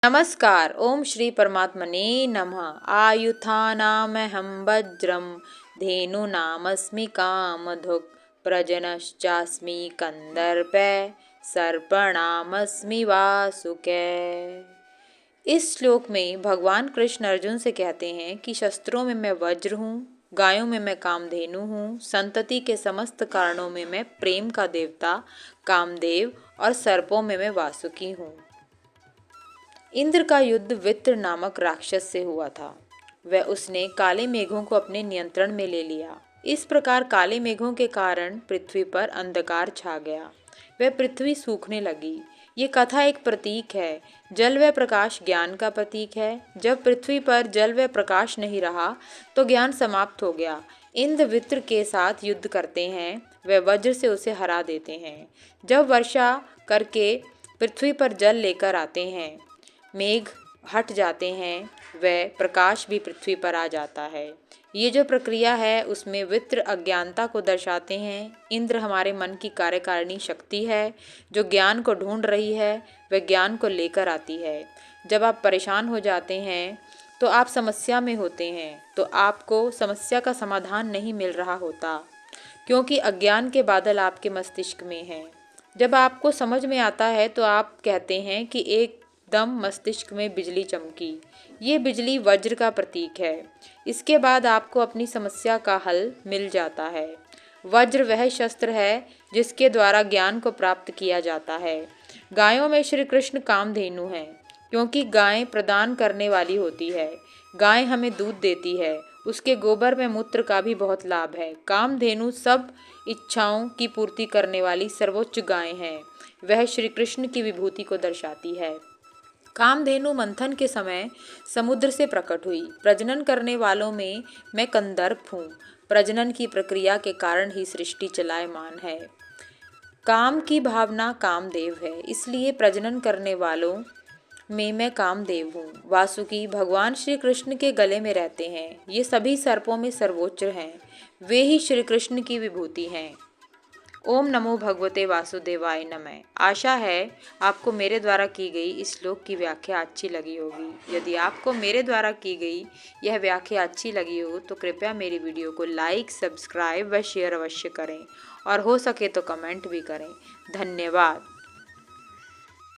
नमस्कार। ओम श्री परमात्मने नमः। आयुधानामहं वज्रं धेनूनामस्मि कामधुक् प्रजनश्चास्मि कंदर्पे सर्पणामस्मि वासुके। इस श्लोक में भगवान कृष्ण अर्जुन से कहते हैं कि शस्त्रों में मैं वज्र हूँ, गायों में मैं कामधेनु हूँ, संतति के समस्त कारणों में मैं प्रेम का देवता कामदेव और सर्पों में मैं वासुकी हूँ। इंद्र का युद्ध वित्र नामक राक्षस से हुआ था। वह उसने काले मेघों को अपने नियंत्रण में ले लिया। इस प्रकार काले मेघों के कारण पृथ्वी पर अंधकार छा गया। वह पृथ्वी सूखने लगी। ये कथा एक प्रतीक है। जल व प्रकाश ज्ञान का प्रतीक है। जब पृथ्वी पर जल व प्रकाश नहीं रहा तो ज्ञान समाप्त हो गया। इंद्र वित्र के साथ युद्ध करते हैं। वह वज्र से उसे हरा देते हैं। जब वर्षा करके पृथ्वी पर जल लेकर आते हैं, मेघ हट जाते हैं, वह प्रकाश भी पृथ्वी पर आ जाता है। ये जो प्रक्रिया है उसमें वित्र अज्ञानता को दर्शाते हैं। इंद्र हमारे मन की कार्यकारिणी शक्ति है जो ज्ञान को ढूंढ रही है, वह ज्ञान को लेकर आती है। जब आप परेशान हो जाते हैं तो आप समस्या में होते हैं, तो आपको समस्या का समाधान नहीं मिल रहा होता, क्योंकि अज्ञान के बादल आपके मस्तिष्क में हैं। जब आपको समझ में आता है तो आप कहते हैं कि एकदम मस्तिष्क में बिजली चमकी। ये बिजली वज्र का प्रतीक है। इसके बाद आपको अपनी समस्या का हल मिल जाता है। वज्र वह शस्त्र है जिसके द्वारा ज्ञान को प्राप्त किया जाता है। गायों में श्री कृष्ण कामधेनु हैं, क्योंकि गाय प्रदान करने वाली होती है। गाय हमें दूध देती है। उसके गोबर में मूत्र का भी बहुत लाभ है। कामधेनु सब इच्छाओं की पूर्ति करने वाली सर्वोच्च गाय है। वह श्री कृष्ण की विभूति को दर्शाती है। कामधेनु मंथन के समय समुद्र से प्रकट हुई। प्रजनन करने वालों में मैं कंदर्प हूँ। प्रजनन की प्रक्रिया के कारण ही सृष्टि चलायमान है। काम की भावना कामदेव है, इसलिए प्रजनन करने वालों में मैं कामदेव हूँ। वासुकी भगवान श्री कृष्ण के गले में रहते हैं। ये सभी सर्पों में सर्वोच्च हैं। वे ही श्री कृष्ण की विभूति हैं। ओम नमो भगवते वासुदेवाय नमः। आशा है आपको मेरे द्वारा की गई इस श्लोक की व्याख्या अच्छी लगी होगी। यदि आपको मेरे द्वारा की गई यह व्याख्या अच्छी लगी हो तो कृपया मेरी वीडियो को लाइक, सब्सक्राइब व शेयर अवश्य करें और हो सके तो कमेंट भी करें। धन्यवाद।